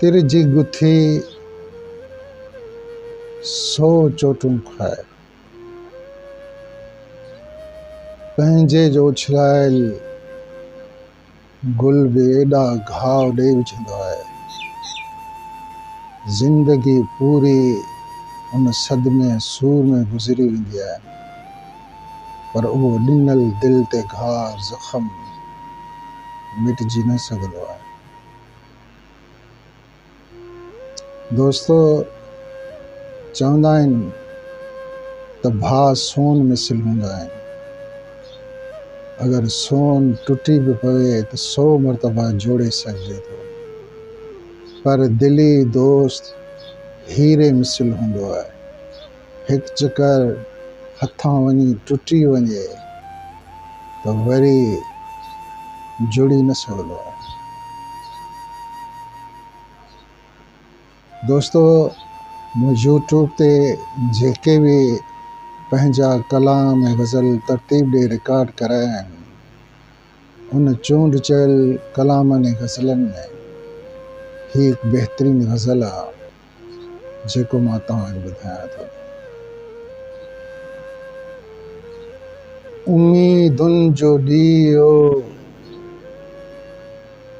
तिरजी गुथी सौ चोटूं खाए, पंहिंजे जो उछलायल गुल बि एॾा घाव ॾेई विझंदो आहे। ज़िंदगी पूरी उन सदमे सूर में गुज़री वेंदी आहे, पर उहो ॾिनल दिल ते घाव ज़ख़म मिटजी न सघंदो आहे। दोस्तो, चवंदा आहिनि त भाउ सोन मिसल हूंदा आहिनि। अगर सोन टुटी भी पवे तो 100 मरतबा जोड़े सघिजे थो, पर दिली दोस्त हीरे मिसल हूंदो आहे। हिकु चकर हथां वञी टुटी वञे तो वरी जुड़ी न सघंदो आहे। दोस्तो, मूं यूट्यूब ते जेके भी पंहिंजा कलाम ऐं गज़ल तरतीब ॾे रिकॉर्ड कराया आहिनि, उन चूंड चयल कलामनि ऐं गज़लनि में ही हिकु बहितरीन गज़ल आहे जेको मां तव्हांखे ॿुधायां थो। उम्मीदुनि जो ॾीओ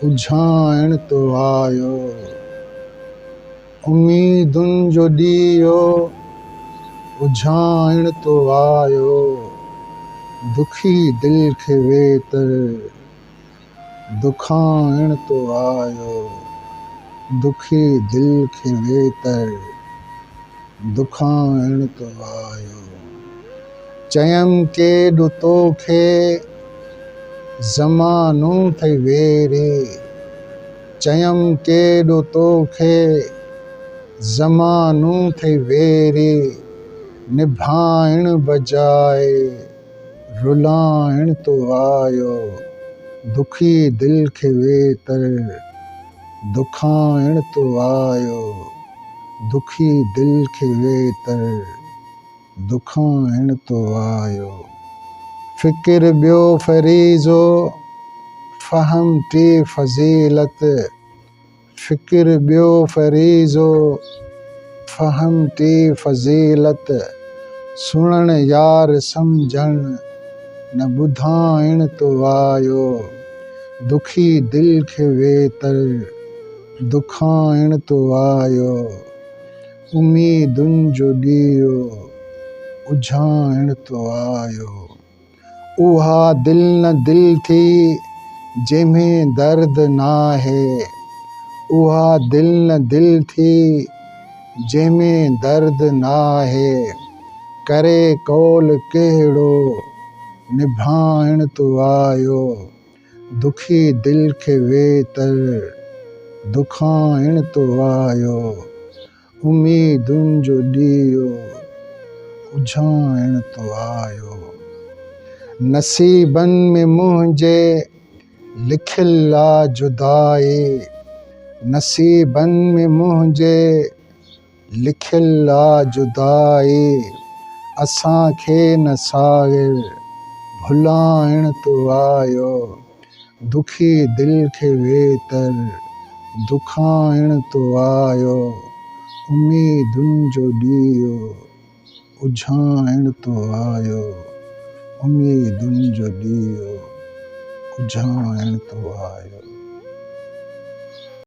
उझाइण तो आयो, उम्मीदुनि जो ॾीओ उझाइण तो आयो, दुखी दिल खे वेत दुखाइण तो आयो, दुखी दिल खे वेत दुखाइण तो आयो। चयमि केॾो तोखे ज़मानो थई वेरे, चयमि केॾो तोखे ज़मानो थई वेरे, निभाइण बजाए रुलाइण तो आयो, दुखी दिल खे वेत दुखाइण तो आयो, दुखी दिल खे वेत दुखाइण तो आयो। फ़िक्र ॿियो फ़रीज़ो फ़हम टी फ़ज़ीलत, फ़िक्र ॿियो फ़रीज़ो फ़हम टी फ़ज़ीलत, सुणण यार सम्झण न ॿुधाइण तो आयो, दुखी दिल खे वेत दुखाइण तो आयो, उम्मीदुनि जो ॾीओ उझाइण तो आयो। उहा दिल न दिल थी जंहिंमें दर्द नाहे, उहा दिल न दिल थी जंहिंमें दर्द नाहे, करे कौल कहिड़ो निभाइण तो आयो, दुखी दिल खे वेत दुखाइण तो आयो, उम्मीदुनि जो ॾीओ उझाइण तो आयो। नसीबन में मुंहिंजे लिखियल आ जुदाई, नसीबन में मुंहिंजे लिखियल आ जुदाई, असांखे न सागिर भुलाइण तो आयो, दुखी दिल खे वेत दुखाइण तो आयो, उम्मीदुनि जो ॾीओ उझाइण तो आयो, उम्मीदुनि जो ॾीओ उझाइण तो आयो।